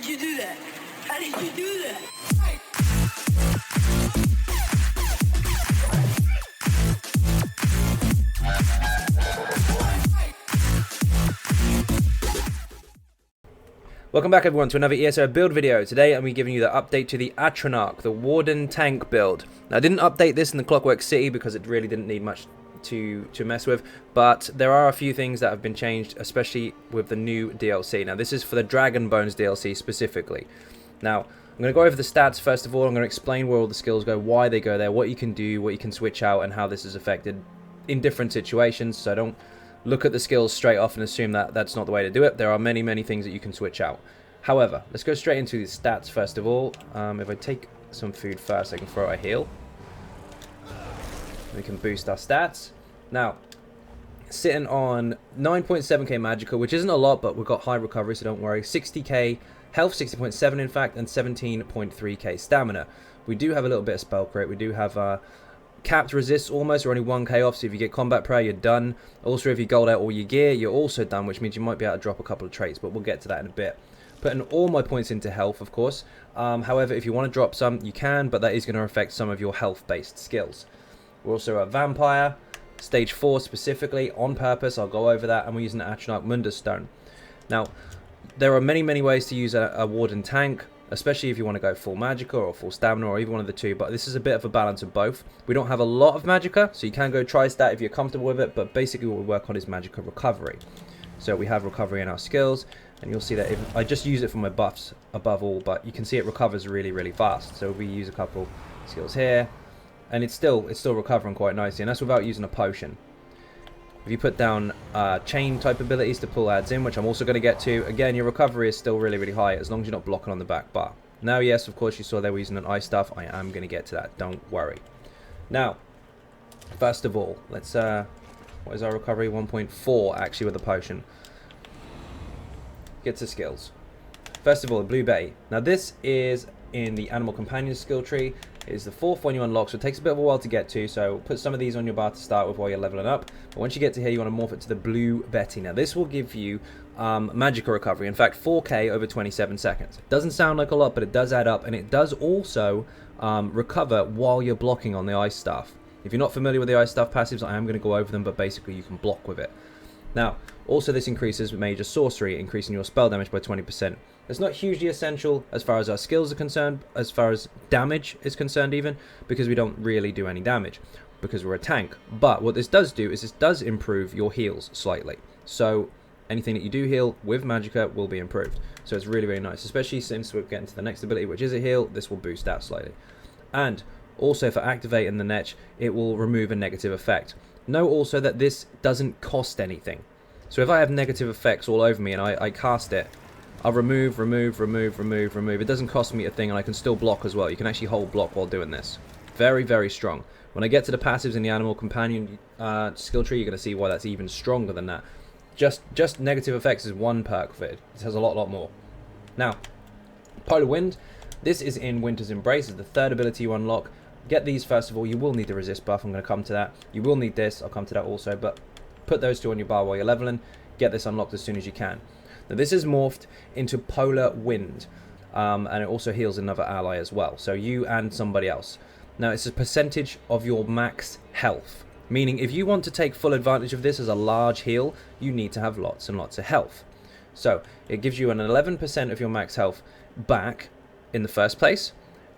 did you do that? How did you do that? Welcome back everyone to another ESO build video. Today I'm going to be giving you the update to the Atronach, the Warden tank build. Now I didn't update this in the Clockwork City because it really didn't need much to mess with, but there are a few things that have been changed, especially with the new DLC. Now this is for the dragonbones DLC specifically. Now I'm going to go over the stats first of all. I'm going to explain where all the skills go, why they go there, what you can do, what you can switch out, and how this is affected in different situations, so don't look at the skills straight off and assume that that's not the way to do it. There are many things that you can switch out. However, let's go straight into the stats first of all. If I take some food first, I can throw a heal. We can boost our stats. Now, sitting on 9.7k magicka, which isn't a lot, but we've got high recovery, so don't worry. 60k health, 60.7 in fact, and 17.3k stamina. We do have a little bit of spell crit. We do have capped resists almost, or only 1k off, so if you get combat prayer, you're done. Also, if you gold out all your gear, you're also done, which means you might be able to drop a couple of traits, but we'll get to that in a bit. Putting all my points into health, of course. However, if you want to drop some, you can, but that is going to affect some of your health-based skills. We're also a vampire, stage 4 specifically, on purpose. I'll go over that, and we're using the Atronach Mundus Stone. Now, there are many ways to use a Warden tank, especially if you want to go full magicka or full stamina or either one of the two, but this is a bit of a balance of both. We don't have a lot of magicka, so you can go tri-stat if you're comfortable with it, but basically what we work on is magicka recovery. So we have recovery in our skills, and you'll see that if I just use it for my buffs above all, but you can see it recovers really fast. So we use a couple skills here, and it's still recovering quite nicely, and that's without using a potion. If you put down chain type abilities to pull adds in, which I'm also going to get to, again, your recovery is still really high as long as you're not blocking on the back bar. Now, yes, of course, you saw they were using an ice stuff. I am going to get to that. Don't worry. Now, first of all, let's... what is our recovery? 1.4 actually with the potion. Get to skills. First of all, the Blue Betty. Now, this is in the Animal Companion skill tree. It is the 4th one you unlock, so it takes a bit of a while to get to, so put some of these on your bar to start with while you're leveling up. But once you get to here, you want to morph it to the Blue Betty. Now, this will give you magicka recovery. In fact, 4k over 27 seconds. Doesn't sound like a lot, but it does add up, and it does also recover while you're blocking on the ice staff. If you're not familiar with the ice staff passives, I am going to go over them, but basically you can block with it. Now, also this increases major sorcery, increasing your spell damage by 20%. It's not hugely essential as far as our skills are concerned, as far as damage is concerned even, because we don't really do any damage, because we're a tank. But what this does do is this does improve your heals slightly. So anything that you do heal with magicka will be improved. So it's really nice, especially since we're getting to the next ability, which is a heal. This will boost that slightly. And also for activating the Netch, it will remove a negative effect. Note also that this doesn't cost anything. So if I have negative effects all over me and I cast it, I'll remove. It doesn't cost me a thing, and I can still block as well. You can actually hold block while doing this. Very strong. When I get to the passives in the Animal Companion skill tree, you're going to see why that's even stronger than that. Just negative effects is one perk for it. It has a lot more. Now, Polar Wind. This is in Winter's Embrace. It's the 3rd ability you unlock. Get these first of all. You will need the resist buff. I'm going to come to that. You will need this. I'll come to that also. But put those two on your bar while you're leveling. Get this unlocked as soon as you can. Now this is morphed into Polar Wind. And it also heals another ally as well. So you and somebody else. Now it's a percentage of your max health. Meaning if you want to take full advantage of this as a large heal, you need to have lots and lots of health. So it gives you an 11% of your max health back in the first place,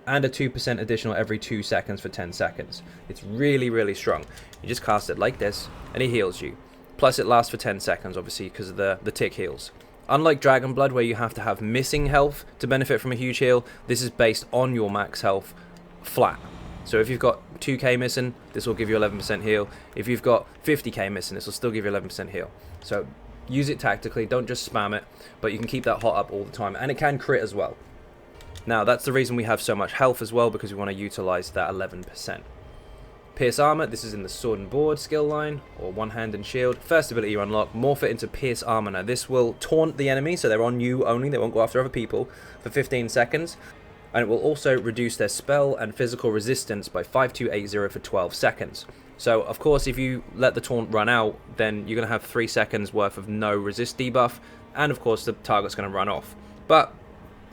and a 2% additional every 2 seconds for 10 seconds. It's really strong. You just cast it like this, and it heals you. Plus it lasts for 10 seconds, obviously, because of the tick heals. Unlike Dragon Blood, where you have to have missing health to benefit from a huge heal, this is based on your max health flat. So if you've got 2k missing, this will give you 11% heal. If you've got 50k missing, this will still give you 11% heal. So use it tactically, don't just spam it, but you can keep that hot up all the time, and it can crit as well. Now, that's the reason we have so much health as well, because we want to utilize that 11%. Pierce Armor, this is in the Sword and Board skill line, or One Hand and Shield. First ability you unlock, morph it into Pierce Armor. Now, this will taunt the enemy, so they're on you only, they won't go after other people, for 15 seconds. And it will also reduce their spell and physical resistance by 5280 for 12 seconds. So, of course, if you let the taunt run out, then you're going to have 3 seconds worth of no resist debuff, and of course the target's going to run off. But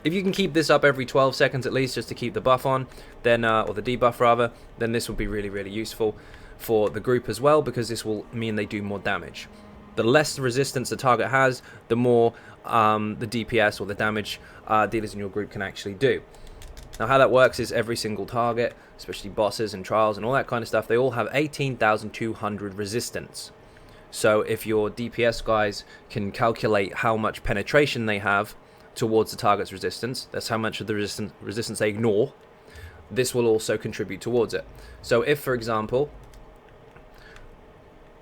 If you can keep this up every 12 seconds at least, just to keep the buff on, then or the debuff rather, then this will be really, really useful for the group as well, because this will mean they do more damage. The less resistance the target has, the more the DPS or the damage dealers in your group can actually do. Now how that works is every single target, especially bosses and trials and all that kind of stuff, they all have 18,200 resistance. So if your DPS guys can calculate how much penetration they have towards the target's resistance, that's how much of the resistance they ignore, this will also contribute towards it. So if, for example,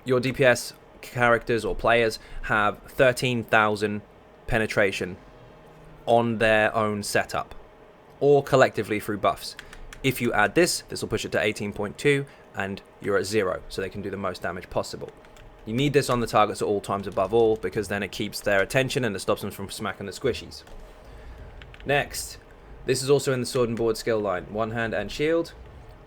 your DPS characters or players have 13,000 penetration on their own setup, or collectively through buffs, if you add this, this will push it to 18.2, and you're at 0, so they can do the most damage possible. You need this on the targets at all times above all, because then it keeps their attention and it stops them from smacking the squishies. Next, this is also in the sword and board skill line, one hand and shield.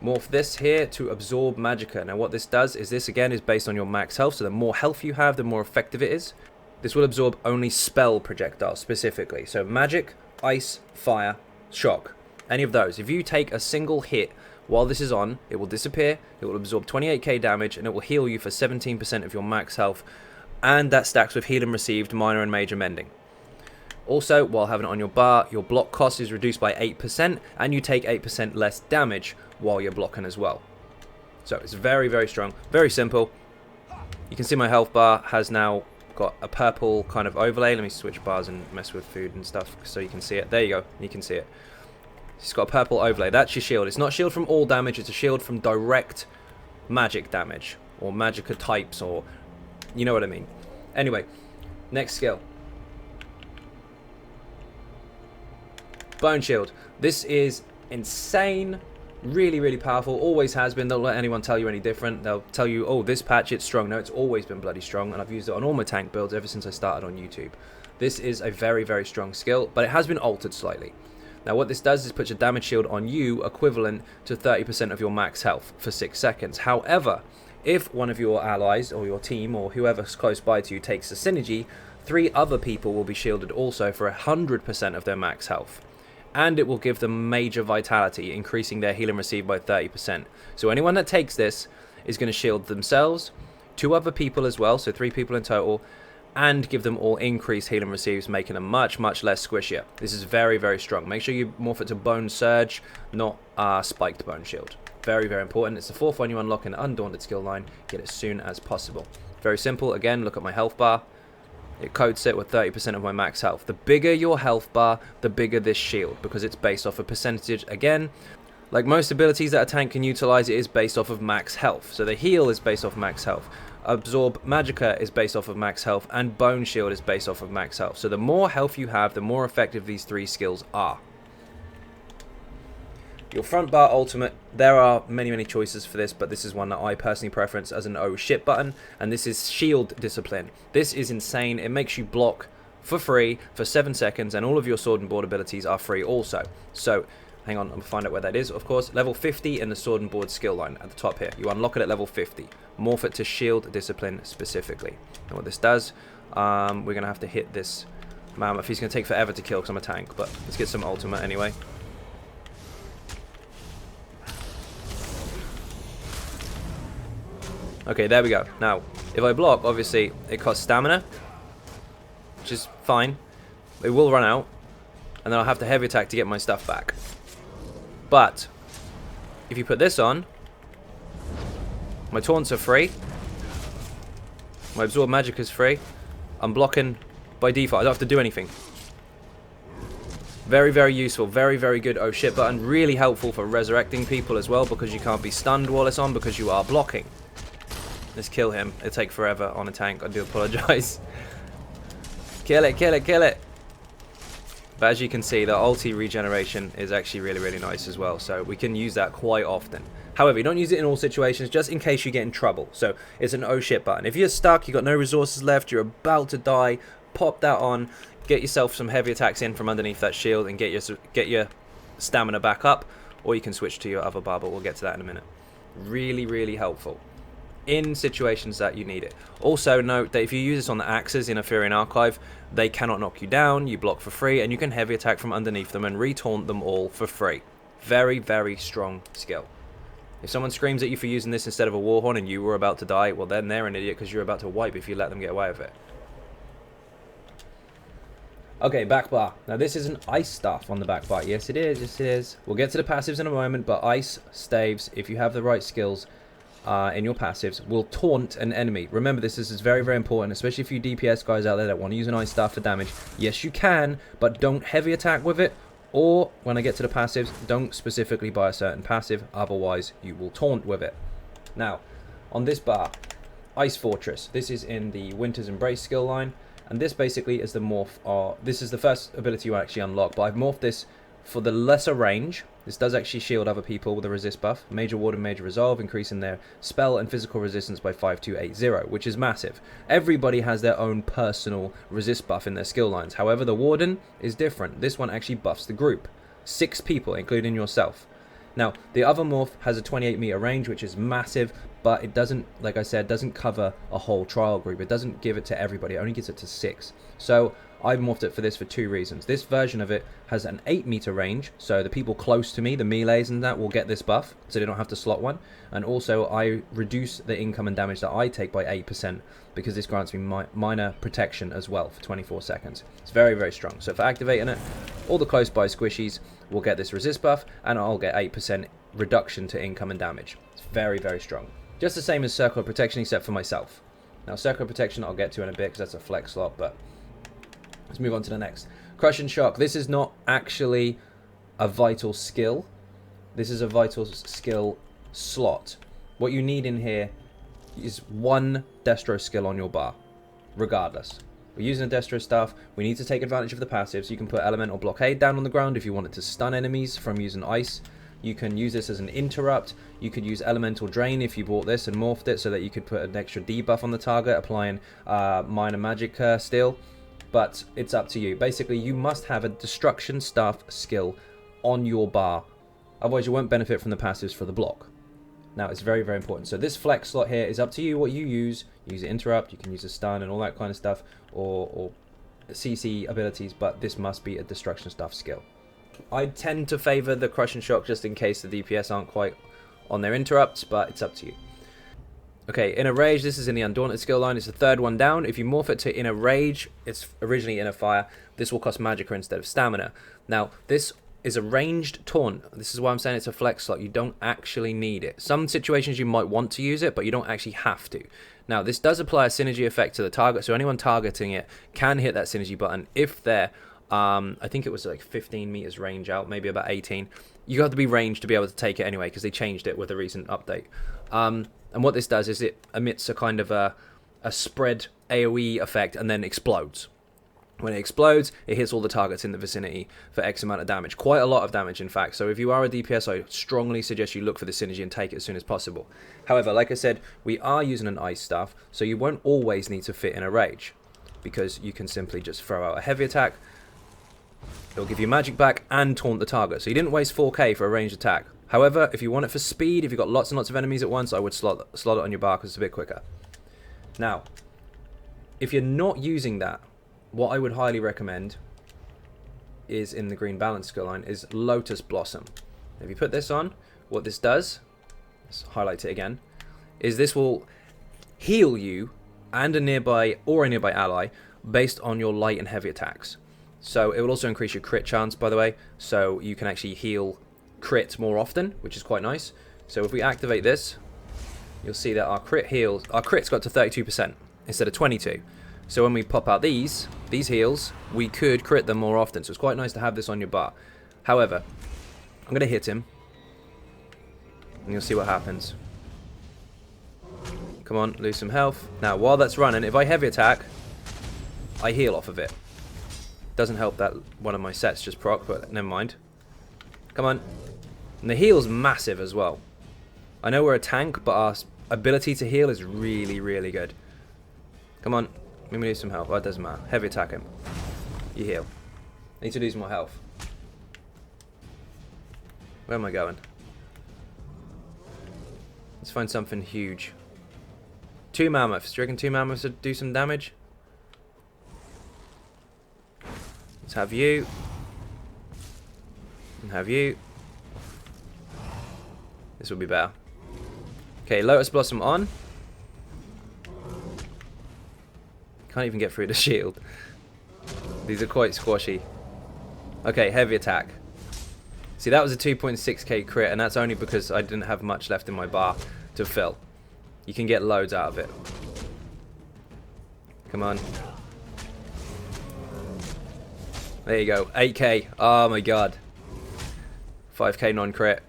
Morph this here to absorb magicka. Now what this does is, this again is based on your max health, so the more health you have, the more effective it is. This will absorb only spell projectiles specifically, so magic, ice, fire, shock, any of those. If you take a single hit while this is on, it will disappear, it will absorb 28k damage, and it will heal you for 17% of your max health, and that stacks with healing received, minor and major mending. Also, while having it on your bar, your block cost is reduced by 8%, and you take 8% less damage while you're blocking as well. So it's very, very strong, very simple. You can see my health bar has now got a purple kind of overlay. Let me switch bars and mess with food and stuff so you can see it. There you go, you can see it. It's got a purple overlay. That's your shield. It's not shield from all damage, it's a shield from direct magic damage, or magicka types, or you know what I mean. Anyway, next skill. Bone shield. This is insane, really, really powerful, always has been. Don't let anyone tell you any different. They'll tell you, oh, this patch it's strong. No, it's always been bloody strong, and I've used it on all my tank builds ever since I started on YouTube. This is a very, very strong skill, but it has been altered slightly. Now what this does is puts a damage shield on you equivalent to 30% of your max health for 6 seconds. However, if one of your allies or your team or whoever's close by to you takes a synergy, 3 other people will be shielded also for 100% of their max health. And it will give them major vitality, increasing their healing received by 30%. So anyone that takes this is going to shield themselves, 2 other people as well, so 3 people in total, and give them all increased healing receives, making them much, much less squishier. This is very, very strong. Make sure you morph it to Bone Surge, not Spiked Bone Shield. Very, very important. It's the 4th one you unlock in the Undaunted skill line. Get it as soon as possible. Very simple. Again, look at my health bar. It coats it with 30% of my max health. The bigger your health bar, the bigger this shield, because it's based off a percentage. Again, like most abilities that a tank can utilize, it is based off of max health. So the heal is based off max health. Absorb magicka is based off of max health, and bone shield is based off of max health. So the more health you have, the more effective these 3 skills are. Your front bar ultimate, there are many, many choices for this, but this is one that I personally preference as an oh shit button, and this is shield discipline. This is insane. It makes you block for free for 7 seconds, and all of your sword and board abilities are free also. So hang on, I'll find out where that is, of course. Level 50 in the sword and board skill line at the top here. You unlock it at level 50. Morph it to shield discipline specifically. And what this does, we're going to have to hit this mammoth. He's going to take forever to kill because I'm a tank, but let's get some ultimate anyway. Okay, there we go. Now, if I block, obviously, it costs stamina, which is fine. It will run out, and then I'll have to heavy attack to get my stuff back. But if you put this on, my taunts are free, my absorb magic is free, I'm blocking by default, I don't have to do anything. Very, very useful, very, very good oh shit button, really helpful for resurrecting people as well, because you can't be stunned while it's on because you are blocking. Let's kill him, it'll take forever on a tank, I do apologise. Kill it, kill it, kill it! But as you can see, the ulti regeneration is actually really, really nice as well, so we can use that quite often. However, you don't use it in all situations, just in case you get in trouble. So it's an oh shit button. If you're stuck, you've got no resources left, you're about to die, pop that on, get yourself some heavy attacks in from underneath that shield, and get your stamina back up, or you can switch to your other bar, but we'll get to that in a minute. Really, really helpful. in situations that you need it. Also note that if you use this on the axes in Ethereum Archive, they cannot knock you down, you block for free, and you can heavy attack from underneath them and retaunt them all for free. Very, very strong skill. If someone screams at you for using this instead of a Warhorn and you were about to die, well then they're an idiot because you're about to wipe if you let them get away with it. Okay, back bar. Now this is an ice staff on the back bar. Yes it is, yes it is. We'll get to the passives in a moment, but ice staves, if you have the right skills in your passives, will taunt an enemy. Remember this is very, very important, especially if you DPS guys out there that want to use an ice staff for damage. Yes you can, but don't heavy attack with it, or when I get to the passives, don't specifically buy a certain passive, otherwise you will taunt with it. Now, on this bar, Ice Fortress. This is in the Winter's Embrace skill line. And this basically is the morph, this is the first ability you actually unlock, but I've morphed this for the lesser range. This does actually shield other people with a resist buff. Major Ward and Major Resolve, increasing their spell and physical resistance by 5280, which is massive. Everybody has their own personal resist buff in their skill lines. However, the Warden is different. This one actually buffs the group. 6 people, including yourself. Now, the other morph has a 28 meter range, which is massive, but it doesn't, like I said, doesn't cover a whole trial group. It doesn't give it to everybody. It only gives it to 6. So I morphed it for this for 2 reasons. This version of it has an 8 meter range, so the people close to me, the melees and that, will get this buff, so they don't have to slot one. And also, I reduce the income and damage that I take by 8%, because this grants me minor protection as well for 24 seconds. It's very, very strong. So for activating it, all the close by squishies will get this resist buff, and I'll get 8% reduction to income and damage. It's very, very strong. Just the same as Circle of Protection, except for myself. Now, Circle of Protection I'll get to in a bit, because that's a flex slot, but let's move on to the next. Crush and Shock. This is not actually a vital skill. This is a vital skill slot. What you need in here is 1 Destro skill on your bar, regardless. We're using a Destro staff. We need to take advantage of the passive, so you can put Elemental Blockade down on the ground if you wanted to stun enemies from using Ice. You can use this as an interrupt. You could use Elemental Drain if you bought this and morphed it so that you could put an extra debuff on the target, applying minor magic steal. But it's up to you. Basically, you must have a Destruction Staff skill on your bar. Otherwise, you won't benefit from the passives for the block. Now, it's very, very important. So this flex slot here is up to you what you use. Use an interrupt, you can use a stun and all that kind of stuff, or CC abilities, but this must be a Destruction Staff skill. I tend to favor the Crush and Shock just in case the DPS aren't quite on their interrupts, but it's up to you. Okay, Inner Rage, this is in the Undaunted skill line. It's the 3rd one down. If you morph it to Inner Rage, it's originally Inner Fire. This will cost Magicka instead of Stamina. Now, this is a ranged taunt. This is why I'm saying it's a flex slot. You don't actually need it. Some situations you might want to use it, but you don't actually have to. Now, this does apply a synergy effect to the target, so anyone targeting it can hit that synergy button if they're, I think it was like 15 meters range out, maybe about 18. You have to be ranged to be able to take it anyway, because they changed it with a recent update. And what this does is it emits a kind of a spread AoE effect and then explodes. When it explodes, it hits all the targets in the vicinity for X amount of damage. Quite a lot of damage, in fact. So if you are a DPS, I strongly suggest you look for the synergy and take it as soon as possible. However, like I said, we are using an Ice Staff, so you won't always need to fit in a Rage, because you can simply just throw out a heavy attack. It'll give you magic back and taunt the target. So you didn't waste 4k for a ranged attack. However, if you want it for speed, if you've got lots and lots of enemies at once, I would slot it on your bar because it's a bit quicker. Now, if you're not using that, what I would highly recommend is in the Green Balance skill line is Lotus Blossom. If you put this on, what this does, let's highlight it again, is this will heal you and a nearby ally based on your light and heavy attacks. So it will also increase your crit chance, by the way, so you can actually heal crit more often, which is quite nice. So if we activate this, you'll see that our crit's got to 32% instead of 22. So when we pop out these heals, we could crit them more often. So it's quite nice to have this on your bar. However, I'm going to hit him, and you'll see what happens. Come on, lose some health. Now, while that's running, if I heavy attack, I heal off of it. Doesn't help that one of my sets just proc, but never mind. Come on. And the heal's massive as well. I know we're a tank, but our ability to heal is really, really good. Come on. Let me lose some health. Oh, it doesn't matter. Heavy attack him. You heal. I need to lose more health. Where am I going? Let's find something huge. 2 mammoths. Do you reckon 2 mammoths would do some damage? Let's have you. And have you. This will be better. Okay, Lotus Blossom on. Can't even get through the shield. These are quite squashy. Okay, heavy attack. See, that was a 2.6k crit, and that's only because I didn't have much left in my bar to fill. You can get loads out of it. Come on. There you go. 8k. Oh my god. 5k non-crit.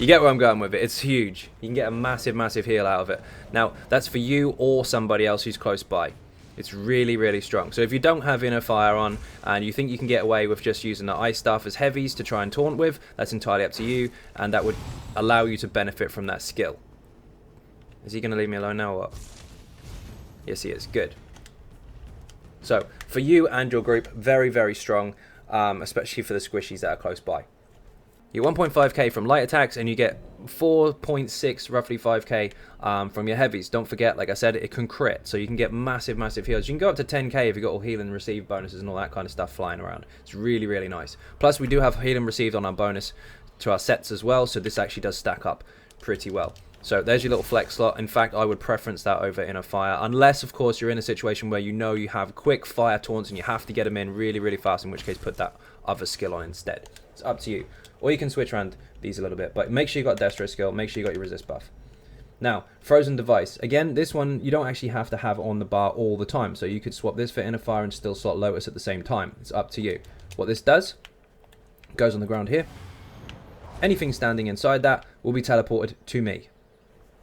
You get where I'm going with it. It's huge. You can get a massive, massive heal out of it. Now, that's for you or somebody else who's close by. It's really, really strong. So if you don't have Inner Fire on and you think you can get away with just using the Ice Staff as heavies to try and taunt with, that's entirely up to you, and that would allow you to benefit from that skill. Is he going to leave me alone now or what? Yes, he is. Good. So, for you and your group, very, very strong, especially for the squishies that are close by. You get 1.5k from light attacks, and you get 4.6, roughly 5k from your heavies. Don't forget, like I said, it can crit, so you can get massive, massive heals. You can go up to 10k if you've got all heal and receive bonuses and all that kind of stuff flying around. It's really, really nice. Plus, we do have heal and received on our bonus to our sets as well, so this actually does stack up pretty well. So there's your little flex slot. In fact, I would preference that over Inner Fire, unless, of course, you're in a situation where you know you have quick fire taunts and you have to get them in really, really fast, in which case put that other skill on instead. It's up to you. Or you can switch around these a little bit, but make sure you got Destro skill, make sure you got your resist buff. Now, Frozen Device. Again, this one you don't actually have to have on the bar all the time, so you could swap this for Inner Fire and still slot Lotus at the same time. It's up to you. What this does, goes on the ground here. Anything standing inside that will be teleported to me.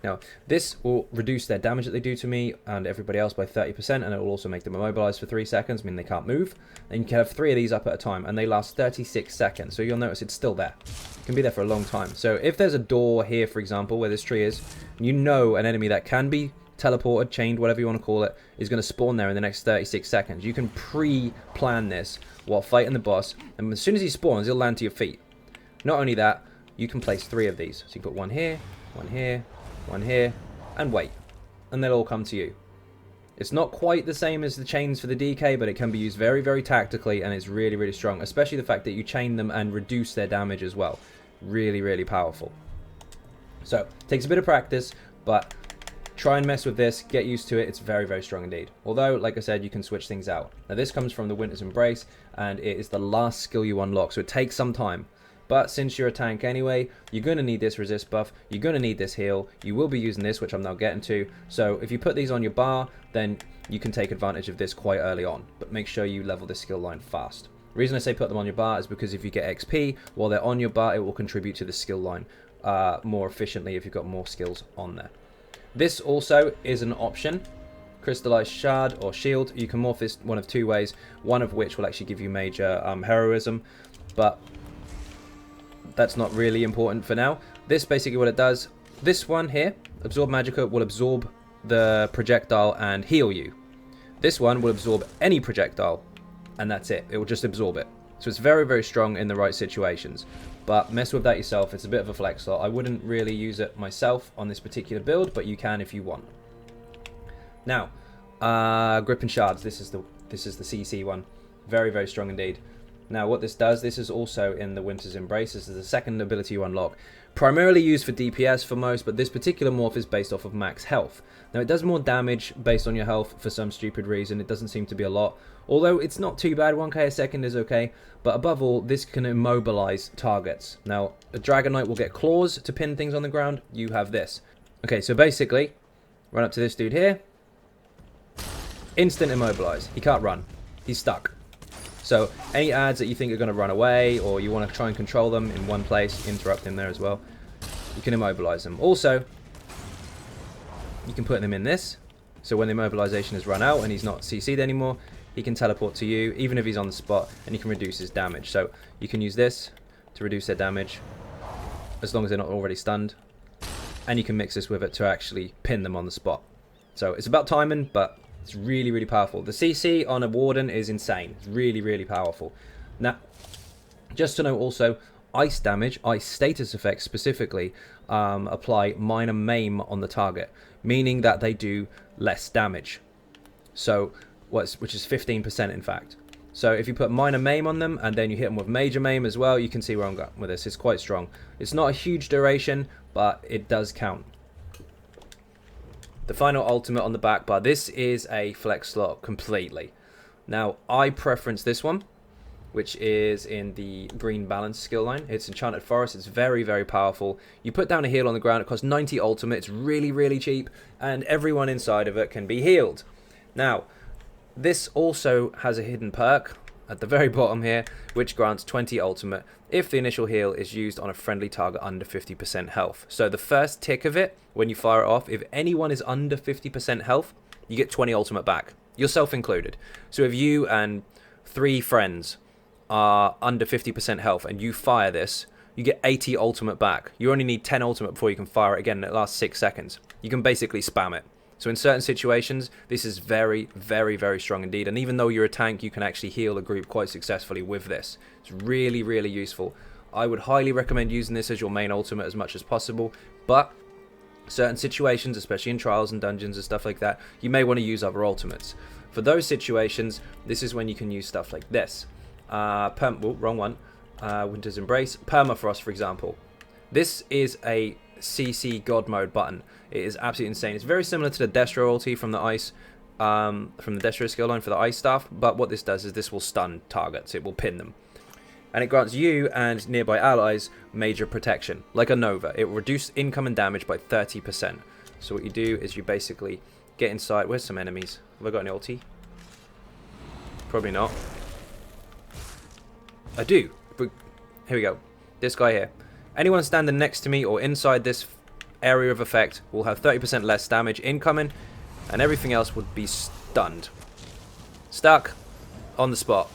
Now, this will reduce their damage that they do to me and everybody else by 30%, and it will also make them immobilized for 3 seconds, meaning they can't move. And you can have 3 of these up at a time, and they last 36 seconds. So you'll notice it's still there. It can be there for a long time. So if there's a door here, for example, where this tree is, you know an enemy that can be teleported, chained, whatever you want to call it, is going to spawn there in the next 36 seconds. You can pre-plan this while fighting the boss, and as soon as he spawns, he'll land to your feet. Not only that, you can place 3 of these. So you put one here, one here, one here, and wait, and they'll all come to you. It's not quite the same as the chains for the DK, but it can be used very, very tactically, and it's really, really strong, especially the fact that you chain them and reduce their damage as well. Really, really powerful. So, it takes a bit of practice, but try and mess with this, get used to it. It's very, very strong indeed. Although, like I said, you can switch things out. Now, this comes from the Winter's Embrace, and it is the last skill you unlock, so it takes some time. But since you're a tank anyway, you're going to need this resist buff, you're going to need this heal, you will be using this, which I'm now getting to. So if you put these on your bar, then you can take advantage of this quite early on. But make sure you level this skill line fast. The reason I say put them on your bar is because if you get XP while they're on your bar, it will contribute to the skill line more efficiently if you've got more skills on there. This also is an option. Crystallized Shard or Shield. You can morph this one of 2 ways, one of which will actually give you major heroism. But that's not really important for now. This basically what it does, this one here, Absorb Magicka, will absorb the projectile and heal you. This one will absorb any projectile, and that's it. It will just absorb it. So it's very, very strong in the right situations. But mess with that yourself. It's a bit of a flex slot. I wouldn't really use it myself on this particular build, but you can if you want. Now, Grip and Shards. This is the CC one. Very, very strong indeed. Now, what this does, this is also in the Winter's Embrace. This is the second ability you unlock. Primarily used for DPS for most, but this particular morph is based off of max health. Now, it does more damage based on your health for some stupid reason. It doesn't seem to be a lot. Although, it's not too bad. 1k a second is okay. But above all, this can immobilize targets. Now, a Dragon Knight will get claws to pin things on the ground. You have this. Okay, so basically, run up to this dude here. Instant immobilize. He can't run. He's stuck. So any ads that you think are going to run away or you want to try and control them in one place, interrupt him there as well. You can immobilize them. Also, you can put them in this. So when the immobilization has run out and he's not CC'd anymore, he can teleport to you even if he's on the spot, and you can reduce his damage. So you can use this to reduce their damage as long as they're not already stunned. And you can mix this with it to actually pin them on the spot. So it's about timing, but it's really, really powerful. The CC on a Warden is insane. It's really, really powerful. Now, just to know also, ice damage, ice status effects specifically, apply minor maim on the target, meaning that they do less damage. So, which is 15% in fact. So if you put minor maim on them and then you hit them with major maim as well, you can see where I'm going with this. It's quite strong. It's not a huge duration, but it does count. The final ultimate on the back bar. This is a flex slot completely. Now, I preference this one, which is in the green balance skill line. It's Enchanted Forest. It's very, very powerful. You put down a heal on the ground. It costs 90 ultimate. It's really, really cheap. And everyone inside of it can be healed. Now, this also has a hidden perk at the very bottom here, which grants 20 ultimate if the initial heal is used on a friendly target under 50% health. So the first tick of it, when you fire it off, if anyone is under 50% health, you get 20 ultimate back, yourself included. So if you and 3 friends are under 50% health and you fire this, you get 80 ultimate back. You only need 10 ultimate before you can fire it again, and it lasts 6 seconds. You can basically spam it. So in certain situations, this is very, very, very strong indeed. And even though you're a tank, you can actually heal a group quite successfully with this. It's really, really useful. I would highly recommend using this as your main ultimate as much as possible. But certain situations, especially in trials and dungeons and stuff like that, you may want to use other ultimates. For those situations, this is when you can use stuff like this. Wrong one. Winter's Embrace. Permafrost, for example. This is a CC God mode button. It is absolutely insane. It's very similar to the Destro ulti from the ice, from the Destro skill line for the ice staff, but what this does is this will stun targets. It will pin them. And it grants you and nearby allies major protection, like a Nova. It will reduce incoming damage by 30%. So what you do is you basically get inside. Where's some enemies? Have I got any ulti? Probably not. I do. But here we go. This guy here. Anyone standing next to me or inside this area of effect will have 30% less damage incoming, and everything else would be stunned. Stuck on the spot.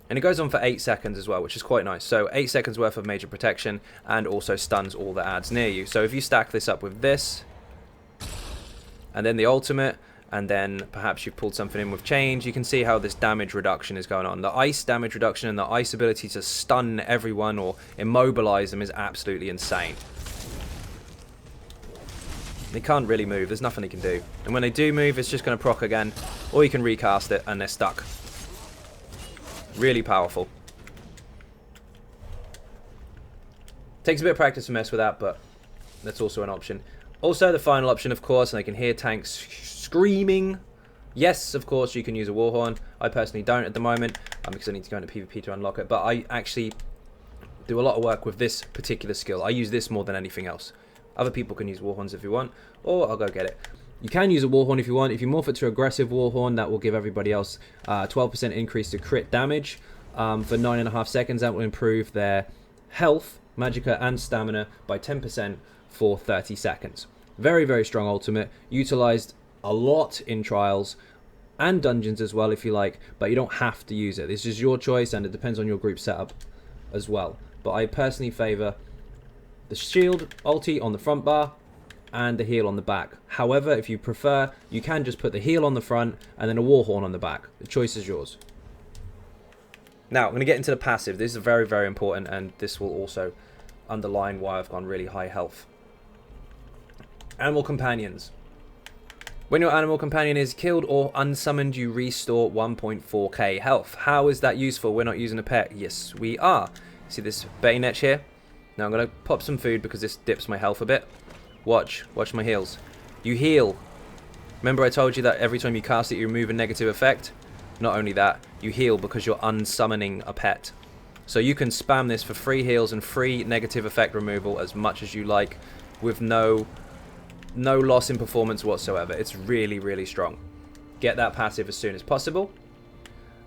And it goes on for 8 seconds as well, which is quite nice. So 8 seconds worth of major protection, and also stuns all the adds near you. So if you stack this up with this, and then the ultimate, and then perhaps you've pulled something in with change, you can see how this damage reduction is going on. The ice damage reduction and the ice ability to stun everyone or immobilize them is absolutely insane. They can't really move. There's nothing they can do. And when they do move, it's just going to proc again, or you can recast it and they're stuck. Really powerful. Takes a bit of practice to mess with that, but that's also an option. Also, the final option, of course, and I can hear tanks screaming. Yes, of course, you can use a Warhorn. I personally don't at the moment, because I need to go into PvP to unlock it. But I actually do a lot of work with this particular skill. I use this more than anything else. Other people can use Warhorns if you want, or I'll go get it. You can use a Warhorn if you want. If you morph it to aggressive Warhorn, that will give everybody else 12% increase to crit damage for 9.5 seconds. That will improve their health, magicka, and stamina by 10% for 30 seconds. Very, very strong ultimate. Utilized a lot in trials and dungeons as well, if you like, but you don't have to use it. This is your choice, and it depends on your group setup as well. But I personally favor the shield ulti on the front bar and the heal on the back. However, if you prefer, you can just put the heal on the front and then a Warhorn on the back. The choice is yours. Now, I'm going to get into the passive. This is very, very important, and this will also underline why I've gone really high health. Animal companions. When your animal companion is killed or unsummoned, you restore 1.4k health. How is that useful? We're not using a pet. Yes, we are. See this bayonet here? Now I'm going to pop some food because this dips my health a bit. Watch my heals. You heal. Remember I told you that every time you cast it, you remove a negative effect? Not only that, you heal because you're unsummoning a pet. So you can spam this for free heals and free negative effect removal as much as you like, with no loss in performance whatsoever. It's really, really strong. Get that passive as soon as possible.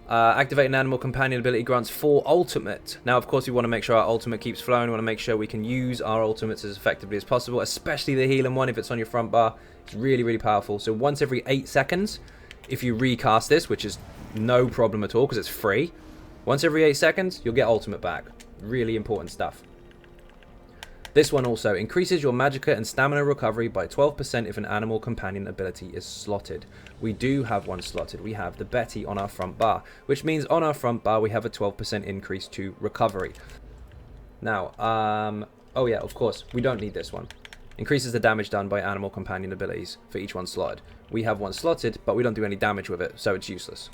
Activate an animal companion ability grants 4 ultimate. Now, of course, we want to make sure our ultimate keeps flowing. We want to make sure we can use our ultimates as effectively as possible, especially the healing one if it's on your front bar. It's really, really powerful. So once every 8 seconds, if you recast this, which is no problem at all because it's free, once every 8 seconds, you'll get ultimate back. Really important stuff. This one also increases your magicka and stamina recovery by 12% if an animal companion ability is slotted. We do have one slotted. We have the Betty on our front bar, which means on our front bar we have a 12% increase to recovery. Now, oh yeah, of course, we don't need this one. Increases the damage done by animal companion abilities for each one slotted. We have one slotted, but we don't do any damage with it, so it's useless.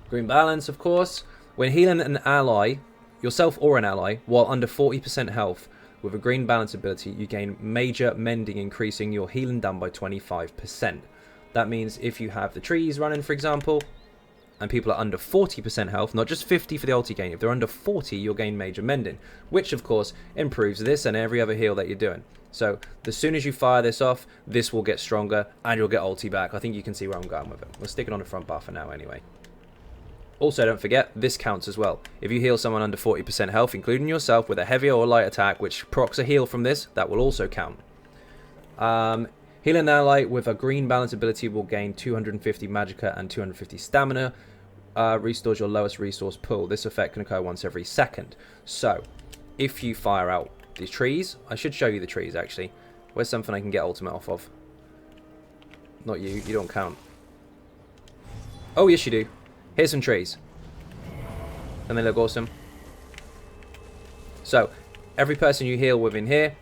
Green balance, of course. When healing an ally, yourself or an ally, while under 40% health, with a green balance ability, you gain major mending, increasing your healing done by 25%. That means if you have the trees running, for example, and people are under 40% health, not just 50 for the ulti gain, if they're under 40, you'll gain major mending, which of course improves this and every other heal that you're doing. So as soon as you fire this off, this will get stronger and you'll get ulti back. I think you can see where I'm going with it. We'll stick it on the front bar for now anyway. Also, don't forget, this counts as well. If you heal someone under 40% health, including yourself, with a heavy or light attack, which procs a heal from this, that will also count. Heal an ally with a green balance ability will gain 250 magicka and 250 stamina. Restores your lowest resource pool. This effect can occur once every second. So, if you fire out these trees, I should show you the trees actually. Where's something I can get ultimate off of? Not you, you don't count. Oh yes you do. Here's some trees. And they look awesome. So, every person you heal within here,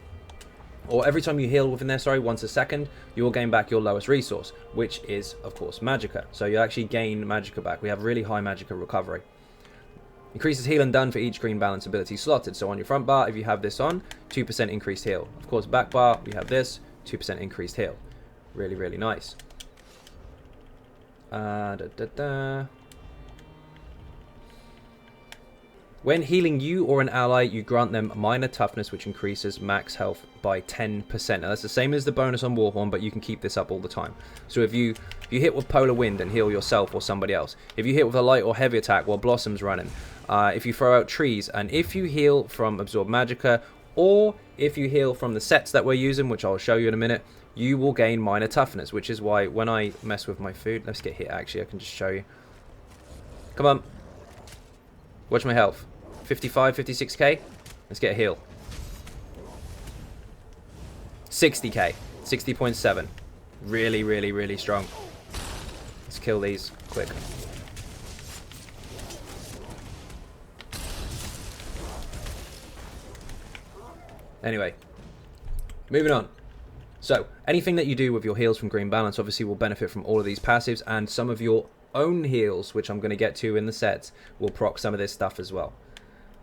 or every time you heal within there, sorry, once a second, you will gain back your lowest resource, which is, of course, magicka. So you actually gain magicka back. We have really high magicka recovery. Increases healing done for each green balance ability slotted. So on your front bar, if you have this on, 2% increased heal. Of course, back bar, we have this, 2% increased heal. Really, really nice. When healing you or an ally, you grant them minor toughness, which increases max health by 10%. Now, that's the same as the bonus on Warhorn, but you can keep this up all the time. So if you hit with Polar Wind and heal yourself or somebody else, if you hit with a light or heavy attack while Blossom's running, if you throw out trees, and if you heal from Absorb Magicka, or if you heal from the sets that we're using, which I'll show you in a minute, you will gain minor toughness, which is why when I mess with my food, let's get hit actually, I can just show you. Come on. Watch my health. 55, 56k. Let's get a heal. 60k. 60.7. Really, really, really strong. Let's kill these quick. Anyway. Moving on. So, anything that you do with your heals from Green Balance obviously will benefit from all of these passives, and some of your own heals, which I'm going to get to in the sets, will proc some of this stuff as well.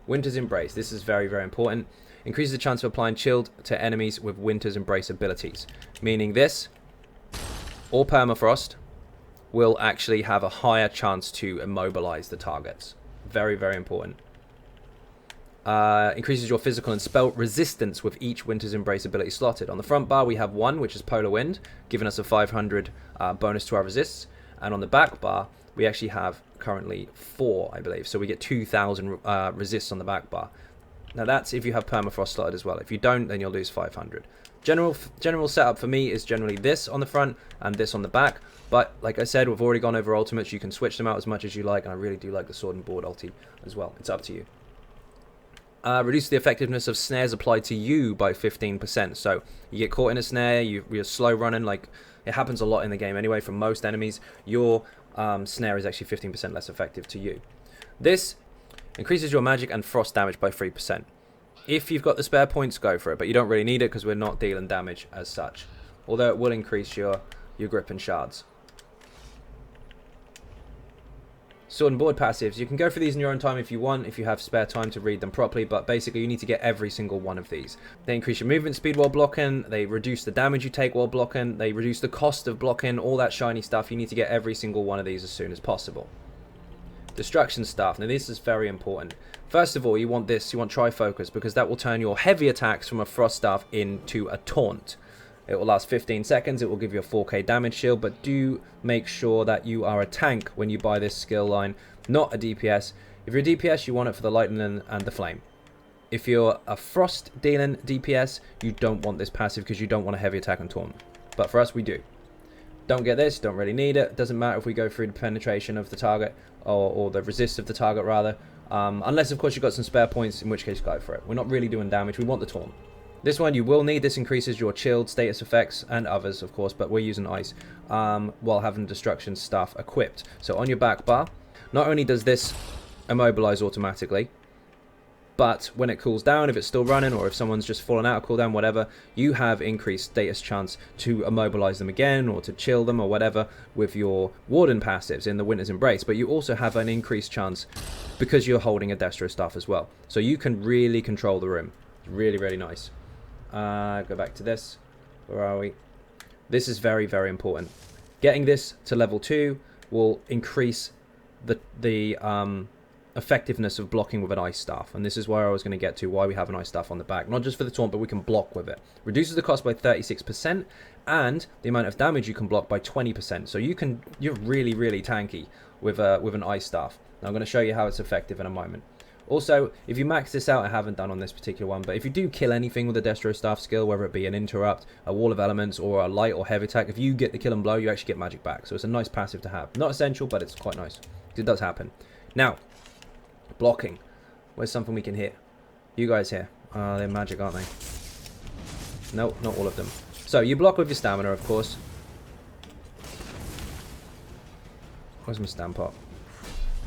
Winter's Embrace. This is very, very important. Increases the chance of applying chilled to enemies with Winter's Embrace abilities. Meaning this, or Permafrost, will actually have a higher chance to immobilize the targets. Very, very important. Increases your physical and spell resistance with each Winter's Embrace ability slotted. On the front bar, we have one, which is Polar Wind, giving us a 500 bonus to our resists. And on the back bar, we actually have currently 4, I believe. So we get 2,000 resists on the back bar. Now that's if you have Permafrost slotted as well. If you don't, then you'll lose 500. General setup for me is generally this on the front and this on the back. But like I said, we've already gone over ultimates. You can switch them out as much as you like. And I really do like the sword and board ulti as well. It's up to you. Reduce the effectiveness of snares applied to you by 15%. So you get caught in a snare, you're slow running, like it happens a lot in the game anyway from most enemies. Your snare is actually 15% less effective to you. This increases your magic and frost damage by 3%. If you've got the spare points, go for it, but you don't really need it because we're not dealing damage as such. Although it will increase your grip and shards. Sword and board passives. You can go for these in your own time if you want, if you have spare time to read them properly, but basically you need to get every single one of these. They increase your movement speed while blocking, they reduce the damage you take while blocking, they reduce the cost of blocking, all that shiny stuff. You need to get every single one of these as soon as possible. Destruction Staff. Now this is very important. First of all, you want this, you want Trifocus, because that will turn your heavy attacks from a Frost Staff into a Taunt. It will last 15 seconds, it will give you a 4k damage shield, but do make sure that you are a tank when you buy this skill line, not a DPS. If you're a DPS, you want it for the lightning and the flame. If you're a frost dealing DPS, you don't want this passive because you don't want a heavy attack and taunt. But for us, we do. Don't get this, don't really need it. Doesn't matter if we go through the penetration of the target, or the resist of the target rather. Unless, of course, you've got some spare points, in which case go for it. We're not really doing damage. We want the taunt. This one you will need. This increases your chilled status effects and others, of course, but we're using ice while having destruction stuff equipped. So on your back bar, not only does this immobilize automatically, but when it cools down, if it's still running or if someone's just fallen out of cooldown, whatever, you have increased status chance to immobilize them again or to chill them or whatever with your Warden passives in the Winter's Embrace. But you also have an increased chance because you're holding a Destro staff as well. So you can really control the room. It's really, really nice. Go back to this. Where are we? This is very, very important. Getting this to level 2 will increase the effectiveness of blocking with an ice staff, and this is where I was going to get to, why we have an ice staff on the back. Not just for the taunt, but we can block with it. Reduces the cost by 36% and the amount of damage you can block by 20%. So you're really, really tanky with an ice staff. Now I'm going to show you how it's effective in a moment. Also, if you max this out, I haven't done on this particular one, but if you do kill anything with a Destro staff skill, whether it be an interrupt, a wall of elements, or a light or heavy attack, if you get the kill and blow, you actually get magic back. So it's a nice passive to have. Not essential, but it's quite nice. It does happen. Now, blocking. Where's something we can hit? You guys here. They're magic, aren't they? No, not all of them. So you block with your stamina, of course. Where's my stam pot?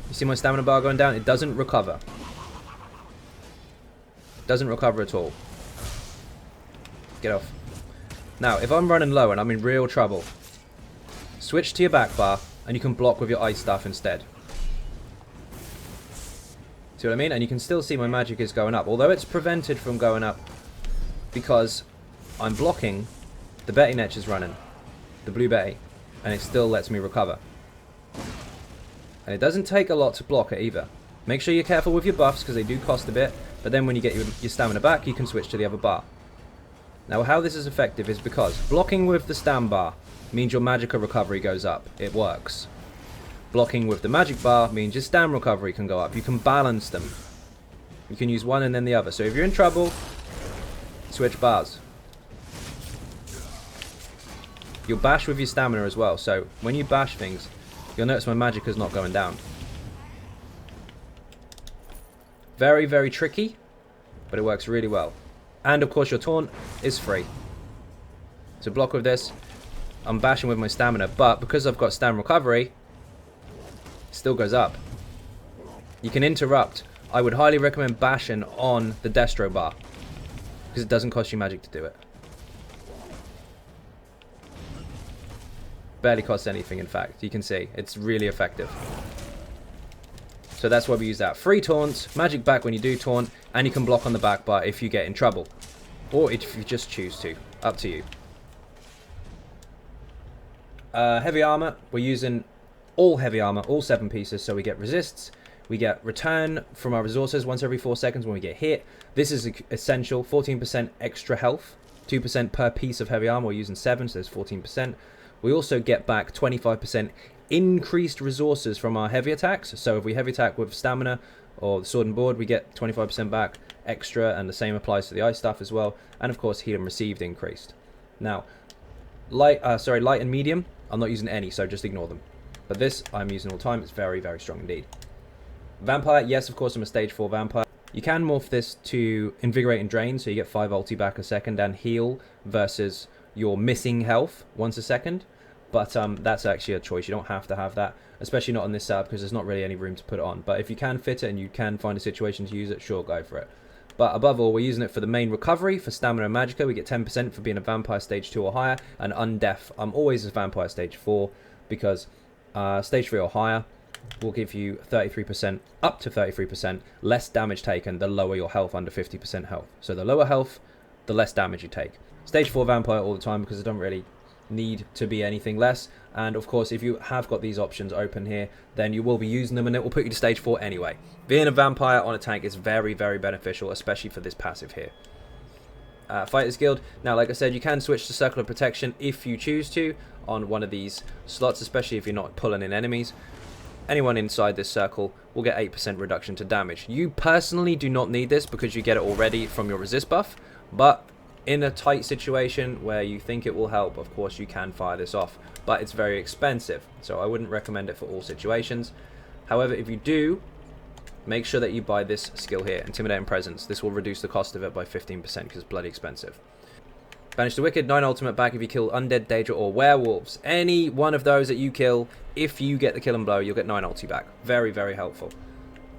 You see my stamina bar going down? It doesn't recover. Doesn't recover at all. Get off. Now, if I'm running low and I'm in real trouble, switch to your back bar and you can block with your ice staff instead. See what I mean? And you can still see my magic is going up. Although it's prevented from going up because I'm blocking, the Betty Netch is running. The blue Betty. And it still lets me recover. And it doesn't take a lot to block it either. Make sure you're careful with your buffs because they do cost a bit. But then when you get your stamina back, you can switch to the other bar. Now how this is effective is because blocking with the stam bar means your magicka recovery goes up. It works. Blocking with the magic bar means your stam recovery can go up. You can balance them. You can use one and then the other. So if you're in trouble, switch bars. You'll bash with your stamina as well. So when you bash things, you'll notice my magicka's not going down. Very, very tricky, but it works really well. And of course your taunt is free. So block with this. I'm bashing with my stamina, but because I've got stam recovery, it still goes up. You can interrupt. I would highly recommend bashing on the Destro bar, because it doesn't cost you magic to do it. Barely costs anything, in fact. You can see, it's really effective. So that's why we use that. Free taunts, magic back when you do taunt, and you can block on the back bar if you get in trouble. Or if you just choose to. Up to you. Heavy armor, we're using all heavy armor, all 7 pieces, so we get resists. We get return from our resources once every 4 seconds when we get hit. This is essential, 14% extra health. 2% per piece of heavy armor, we're using 7, so there's 14%. We also get back 25% increased resources from our heavy attacks. So if we heavy attack with stamina or the sword and board, we get 25% back extra, and the same applies to the ice staff as well. And of course, heal and received increased. Now, light and medium, I'm not using any, so just ignore them. But this, I'm using all the time. It's very, very strong indeed. Vampire, yes, of course, I'm a stage 4 vampire. You can morph this to invigorate and drain, so you get 5 ulti back a second, and heal versus your missing health once a second. But that's actually a choice. You don't have to have that, especially not on this setup because there's not really any room to put it on. But if you can fit it and you can find a situation to use it, sure, go for it. But above all, we're using it for the main recovery, for stamina and magicka. We get 10% for being a vampire stage 2 or higher, and undeaf. I'm always a vampire stage 4 because stage 3 or higher will give you 33%, up to 33% less damage taken the lower your health under 50% health. So the lower health, the less damage you take. Stage 4 vampire all the time because I don't really need to be anything less. And of course, if you have got these options open here, then you will be using them and it will put you to stage 4 anyway. Being a vampire on a tank is very, very beneficial, especially for this passive here. Fighters Guild. Now, like I said, you can switch to Circle of Protection if you choose to on one of these slots, especially if you're not pulling in enemies. Anyone inside this circle will get 8% reduction to damage. You personally do not need this because you get it already from your resist buff, but in a tight situation where you think it will help, of course you can fire this off, but it's very expensive, so I wouldn't recommend it for all situations. However, if you do make sure that you buy this skill here, Intimidating Presence. This will reduce the cost of it by 15% because it's bloody expensive. Banish the Wicked, 9 ultimate back if you kill Undead, Daedra, or Werewolves. Any one of those that you kill, if you get the kill and blow, you'll get 9 ulti back. Very, very helpful.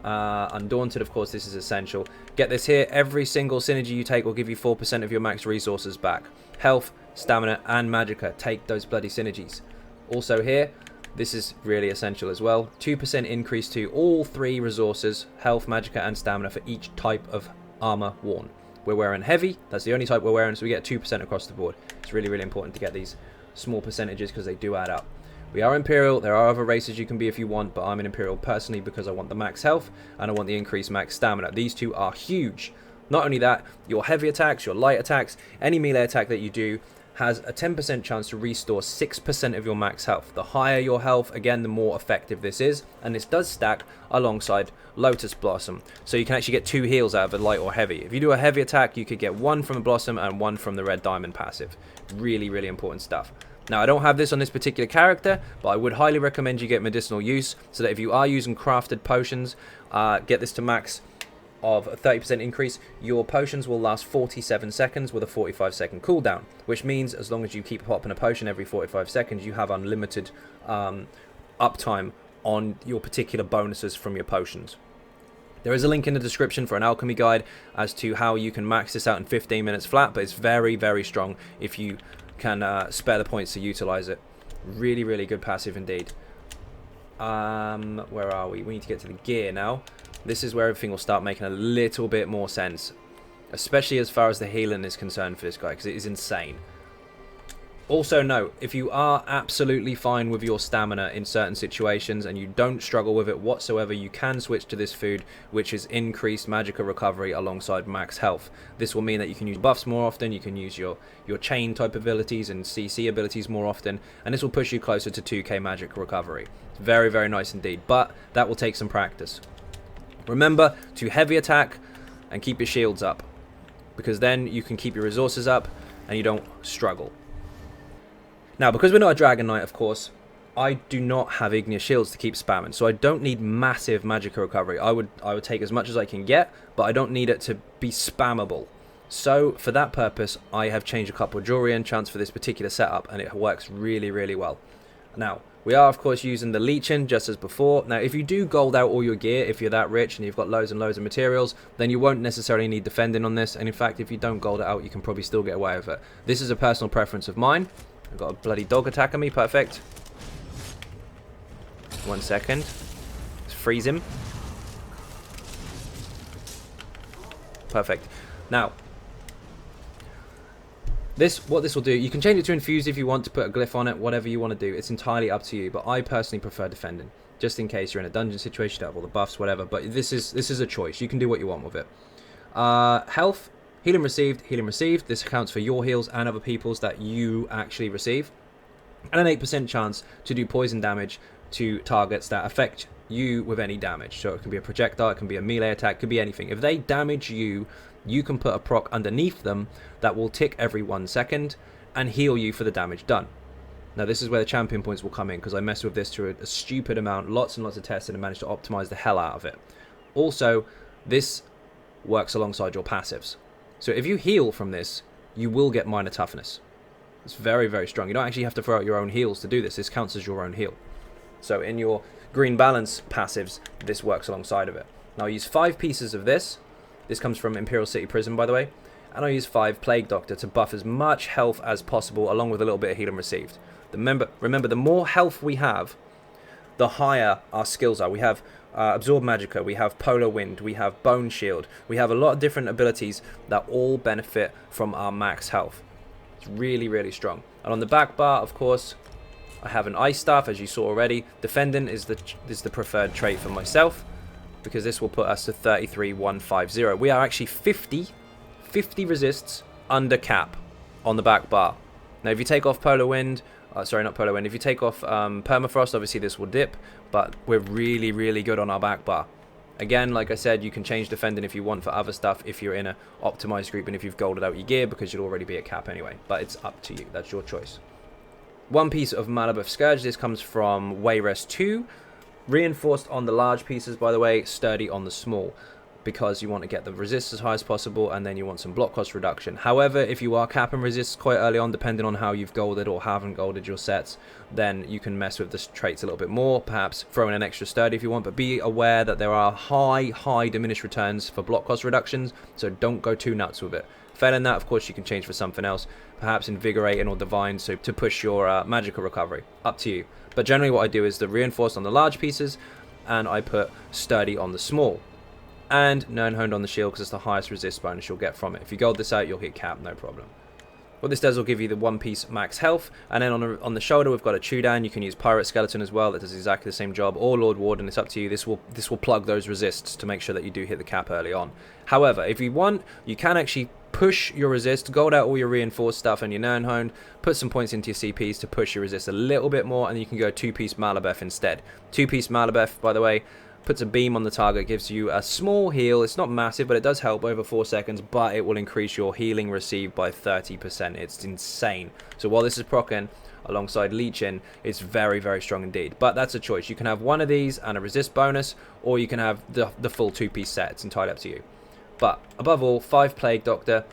Undaunted, of course, this is essential. Get this here. Every single synergy you take will give you 4% of your max resources back. Health, stamina, and magicka. Take those bloody synergies. Also here, this is really essential as well. 2% increase to all 3 resources, health, magicka, and stamina for each type of armor worn. We're wearing heavy. That's the only type we're wearing, so we get 2% across the board. It's really, really important to get these small percentages because they do add up. We are Imperial. There are other races you can be if you want, but I'm an Imperial personally because I want the max health and I want the increased max stamina. These two are huge. Not only that, your heavy attacks, your light attacks, any melee attack that you do has a 10% chance to restore 6% of your max health. The higher your health, again, the more effective this is, and this does stack alongside Lotus Blossom. So you can actually get 2 heals out of a light or heavy. If you do a heavy attack, you could get 1 from a Blossom and 1 from the Red Diamond passive. Really, really important stuff. Now, I don't have this on this particular character, but I would highly recommend you get medicinal use, so that if you are using crafted potions, get this to max of a 30% increase. Your potions will last 47 seconds with a 45-second cooldown, which means as long as you keep popping a potion every 45 seconds, you have unlimited uptime on your particular bonuses from your potions. There is a link in the description for an alchemy guide as to how you can max this out in 15 minutes flat, but it's very, very strong if you can spare the points to utilize it. Really, really good passive indeed. Where are we? We need to get to the gear now. This is where everything will start making a little bit more sense, especially as far as the healing is concerned for this guy, because it is insane. Also note, if you are absolutely fine with your stamina in certain situations and you don't struggle with it whatsoever, you can switch to this food, which is increased magicka recovery alongside max health. This will mean that you can use buffs more often, you can use your chain type abilities and CC abilities more often, and this will push you closer to 2k magic recovery. It's very, very nice indeed, but that will take some practice. Remember to heavy attack and keep your shields up, because then you can keep your resources up and you don't struggle. Now, because we're not a Dragon Knight, of course, I do not have Igneous Shields to keep spamming, so I don't need massive magicka recovery. I would take as much as I can get, but I don't need it to be spammable. So, for that purpose, I have changed a couple of jewelry enchants for this particular setup, and it works really, really well. Now, we are, of course, using the Leeching, just as before. Now, if you do gold out all your gear, if you're that rich and you've got loads and loads of materials, then you won't necessarily need defending on this. And in fact, if you don't gold it out, you can probably still get away with it. This is a personal preference of mine. I've got a bloody dog attacking me. Perfect. 1 second. Let's freeze him. Perfect. Now, what this will do, you can change it to infuse if you want to put a glyph on it, whatever you want to do. It's entirely up to you, but I personally prefer defending, just in case you're in a dungeon situation, you have all the buffs, whatever. But this is a choice. You can do what you want with it. Health. Healing received, healing received. This accounts for your heals and other people's that you actually receive. And an 8% chance to do poison damage to targets that affect you with any damage. So it can be a projectile, it can be a melee attack, it could be anything. If they damage you, you can put a proc underneath them that will tick every 1 second and heal you for the damage done. Now this is where the champion points will come in, because I messed with this to a stupid amount, lots and lots of tests, and managed to optimize the hell out of it. Also, this works alongside your passives. So if you heal from this, you will get minor toughness. It's very, very strong. You don't actually have to throw out your own heals to do this. This counts as your own heal. So in your green balance passives, this works alongside of it. Now I use 5 pieces of this. This comes from Imperial City Prison, by the way. And I use 5 Plague Doctor to buff as much health as possible, along with a little bit of healing received. Remember, the more health we have, the higher our skills are. We have Absorb Magicka, we have Polar Wind, we have Bone Shield. We have a lot of different abilities that all benefit from our max health. It's really, really strong. And on the back bar, of course, I have an Ice Staff, as you saw already. Defending is the preferred trait for myself, because this will put us to 33,150. We are actually 50 resists under cap on the back bar. Now, if you take off Polar Wind, sorry, not Polar Wind, if you take off Permafrost, obviously this will dip, but we're really, really good on our back bar. Again, like I said, you can change defending if you want for other stuff, if you're in an optimized group and if you've golded out your gear, because you'll already be at cap anyway, but it's up to you. That's your choice. 1 piece of Malabeth Scourge. This comes from Wayrest 2. Reinforced on the large pieces, by the way, sturdy on the small, because you want to get the resist as high as possible, and then you want some block cost reduction. However, if you are capping resists quite early on, depending on how you've golded or haven't golded your sets, then you can mess with the traits a little bit more, perhaps throw in an extra sturdy if you want, but be aware that there are high diminished returns for block cost reductions, so don't go too nuts with it. Failing that, of course, you can change for something else, perhaps invigorating or divine, so to push your magical recovery. Up to you. But generally what I do is the reinforced on the large pieces, and I put sturdy on the small. And known honed on the shield, because it's the highest resist bonus you'll get from it. If you gold this out, you'll hit cap, no problem. What this does will give you the 1-piece max health, and then on the shoulder we've got a chew down. You can use Pirate Skeleton as well, that does exactly the same job, or Lord Warden, it's up to you. This will plug those resists to make sure that you do hit the cap early on. However, if you want, you can actually push your resist, gold out all your reinforced stuff and your known honed, put some points into your CPs to push your resist a little bit more, and you can go 2-piece Malabeth instead. 2-piece Malabeth, by the way, puts a beam on the target, gives you a small heal. It's not massive, but it does help over 4 seconds, but it will increase your healing received by 30%. It's insane. So while this is proccing alongside leeching, it's very strong indeed. But that's a choice. You can have one of these and a resist bonus, or you can have the full 2-piece set. It's entirely up to you. But above all, 5 Plague Doctor,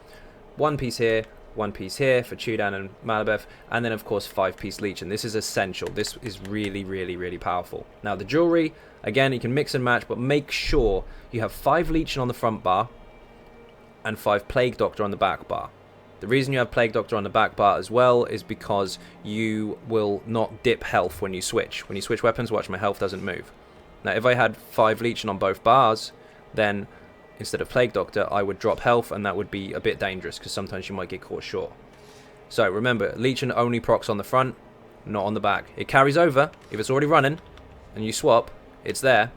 1 piece here, 1 piece here for Chudan and Malabeth, and then of course 5-piece Leech, and this is essential. This is really powerful. Now the jewelry, again, you can mix and match, but make sure you have 5 Leech on the front bar and 5 Plague Doctor on the back bar. The reason you have Plague Doctor on the back bar as well is because you will not dip health when you switch. When you switch weapons, watch, my health doesn't move. Now if I had 5 Leech on both bars, then instead of Plague Doctor, I would drop health, and that would be a bit dangerous because sometimes you might get caught short. So remember, Legion only procs on the front, not on the back. It carries over if it's already running and you swap, it's there.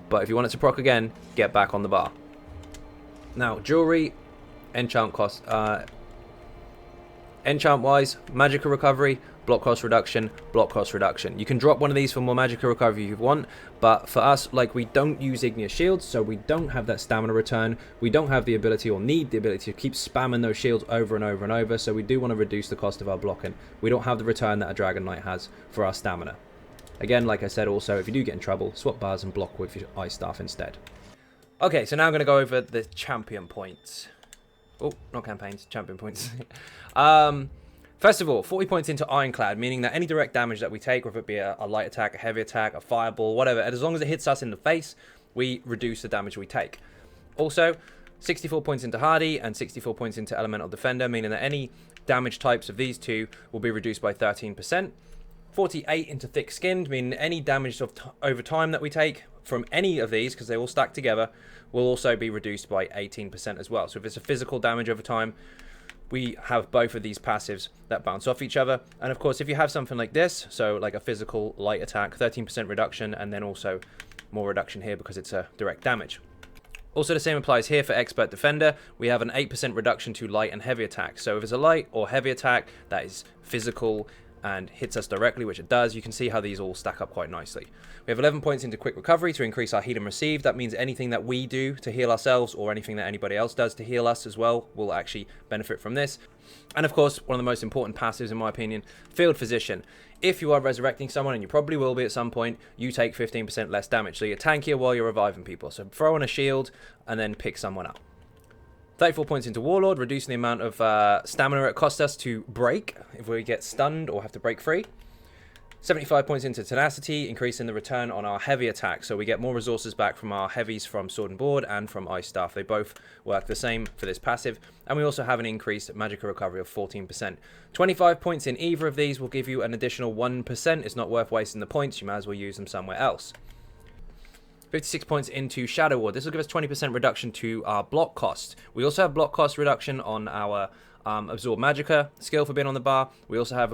But if you want it to proc again, get back on the bar. Now, jewelry, enchant cost, enchant wise, magical recovery, block cost reduction, block cost reduction. You can drop one of these for more magical recovery if you want, but for us, like, we don't use igneous shields, so we don't have that stamina return. We don't have the ability or need the ability to keep spamming those shields over and over and over, so we do want to reduce the cost of our blocking. We don't have the return that a Dragon Knight has for our stamina. Again, like I said, also, if you do get in trouble, swap bars and block with your Ice Staff instead. Okay, so now I'm going to go over the champion points. Oh, not campaigns, champion points. First of all, 40 points into Ironclad, meaning that any direct damage that we take, whether it be a light attack, a heavy attack, a fireball, whatever, as long as it hits us in the face, we reduce the damage we take. Also, 64 points into Hardy and 64 points into Elemental Defender, meaning that any damage types of these two will be reduced by 13%. 48 into Thick Skinned, meaning any damage over time that we take from any of these, because they all stack together, will also be reduced by 18% as well. So if it's a physical damage over time, we have both of these passives that bounce off each other. And of course, if you have something like this, so like a physical light attack, 13% reduction, and then also more reduction here because it's a direct damage. Also, the same applies here for Expert Defender. We have an 8% reduction to light and heavy attack. So if it's a light or heavy attack that is physical and hits us directly, which it does, you can see how these all stack up quite nicely. We have 11 points into Quick Recovery to increase our heal and receive. That means anything that we do to heal ourselves or anything that anybody else does to heal us as well will actually benefit from this. And of course, one of the most important passives in my opinion, Field Physician. If you are resurrecting someone, and you probably will be at some point, you take 15% less damage. So you're tankier while you're reviving people. So throw on a shield and then pick someone up. 34 points into Warlord, reducing the amount of stamina it costs us to break if we get stunned or have to break free. 75 points into Tenacity, increasing the return on our heavy attack. So we get more resources back from our heavies from Sword and Board and from Ice Staff. They both work the same for this passive. And we also have an increased magical recovery of 14%. 25 points in either of these will give you an additional 1%. It's not worth wasting the points. You might as well use them somewhere else. 56 points into Shadow Ward. This will give us 20% reduction to our block cost. We also have block cost reduction on our Absorb Magicka skill for being on the bar. We also have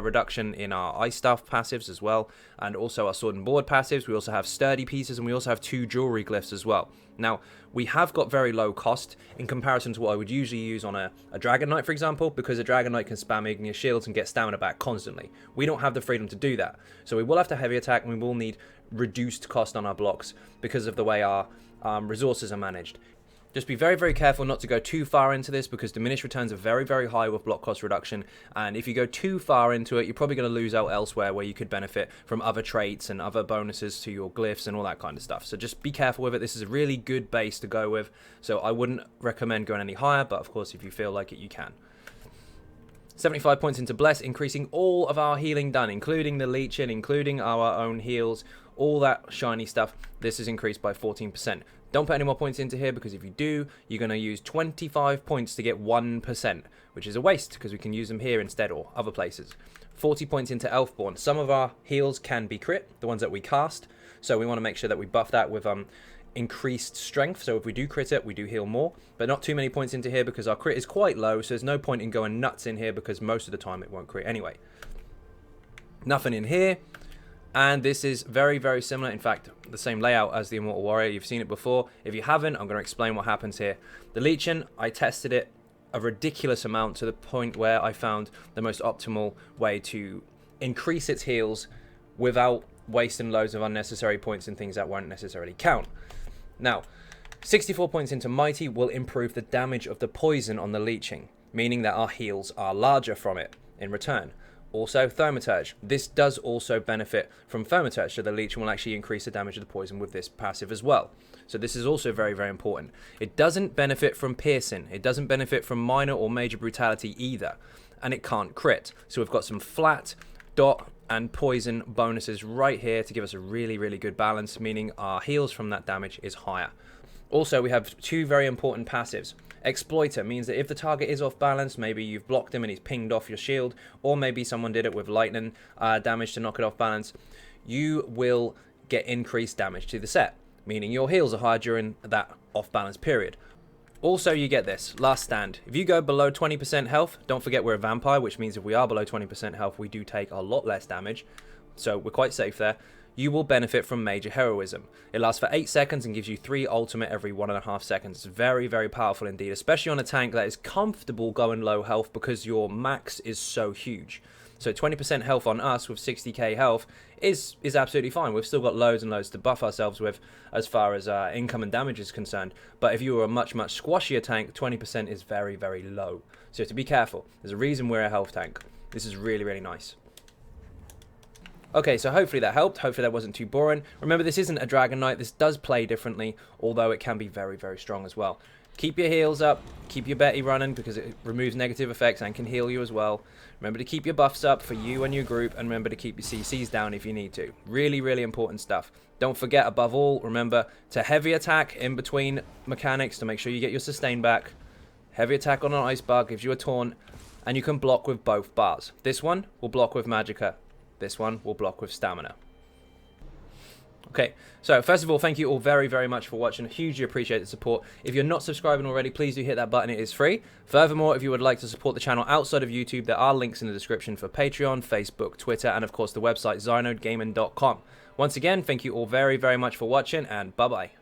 reduction in our Ice Staff passives as well, and also our Sword and Board passives. We also have Sturdy pieces, and we also have 2 jewelry glyphs as well. Now, we have got very low cost in comparison to what I would usually use on a Dragon Knight, for example, because a Dragon Knight can spam Igneous Shields and get stamina back constantly. We don't have the freedom to do that. So we will have to heavy attack, and we will need reduced cost on our blocks because of the way our resources are managed. Just be very, very careful not to go too far into this, because diminished returns are very, very high with block cost reduction, and if you go too far into it, you're probably going to lose out elsewhere where you could benefit from other traits and other bonuses to your glyphs and all that kind of stuff. So just be careful with it. This is a really good base to go with, so I wouldn't recommend going any higher, but of course if you feel like it, you can. 75 points into Bless, increasing all of our healing done, including the leeching, including our own heals, all that shiny stuff. This is increased by 14%. Don't put any more points into here, because if you do, you're going to use 25 points to get 1%, which is a waste, because we can use them here instead or other places. 40 points into Elfborn. Some of our heals can be crit, the ones that we cast, so we want to make sure that we buff that with increased strength. So if we do crit it, we do heal more, but not too many points into here, because our crit is quite low, so there's no point in going nuts in here, because most of the time it won't crit anyway. Nothing in here. And this is very, very similar. In fact, the same layout as the Immortal Warrior. You've seen it before. If you haven't, I'm going to explain what happens here. The Legion, I tested it a ridiculous amount, to the point where I found the most optimal way to increase its heals without wasting loads of unnecessary points and things that won't necessarily count. Now, 64 points into Mighty will improve the damage of the poison on the leeching, meaning that our heals are larger from it in return. Also, Thaumaturge. This does also benefit from Thaumaturge, so the leech will actually increase the damage of the poison with this passive as well. So this is also very, very important. It doesn't benefit from piercing. It doesn't benefit from minor or major brutality either, and it can't crit. So we've got some flat, dot, and poison bonuses right here to give us a really, really good balance, meaning our heals from that damage is higher. Also, we have two very important passives. Exploiter means that if the target is off balance, maybe you've blocked him and he's pinged off your shield, or maybe someone did it with lightning damage to knock it off balance, you will get increased damage to the set, meaning your heals are higher during that off balance period. Also, you get this, Last Stand. If you go below 20% health, don't forget we're a vampire, which means if we are below 20% health, we do take a lot less damage, so we're quite safe there. You will benefit from Major Heroism. It lasts for 8 seconds and gives you 3 ultimate every 1.5 seconds. It's very, very powerful indeed, especially on a tank that is comfortable going low health, because your max is so huge. So 20% health on us with 60k health is absolutely fine. We've still got loads and loads to buff ourselves with as far as income and damage is concerned. But if you were a much, much squashier tank, 20% is very, very low. So you have to be careful. There's a reason we're a health tank. This is really, really nice. Okay, so hopefully that helped. Hopefully that wasn't too boring. Remember, this isn't a Dragon Knight. This does play differently, although it can be very, very strong as well. Keep your heals up. Keep your Betty running, because it removes negative effects and can heal you as well. Remember to keep your buffs up for you and your group, and remember to keep your CCs down if you need to. Really, really important stuff. Don't forget, above all, remember to heavy attack in between mechanics to make sure you get your sustain back. Heavy attack on an ice bar gives you a taunt, and you can block with both bars. This one will block with Magicka. This one will block with stamina. Okay, so first of all, thank you all very, very much for watching. Hugely appreciate the support. If you're not subscribing already, please do hit that button. It is free. Furthermore, if you would like to support the channel outside of YouTube, there are links in the description for Patreon, Facebook, Twitter, and of course the website XynodeGaming.com. Once again, thank you all very, very much for watching, and bye-bye.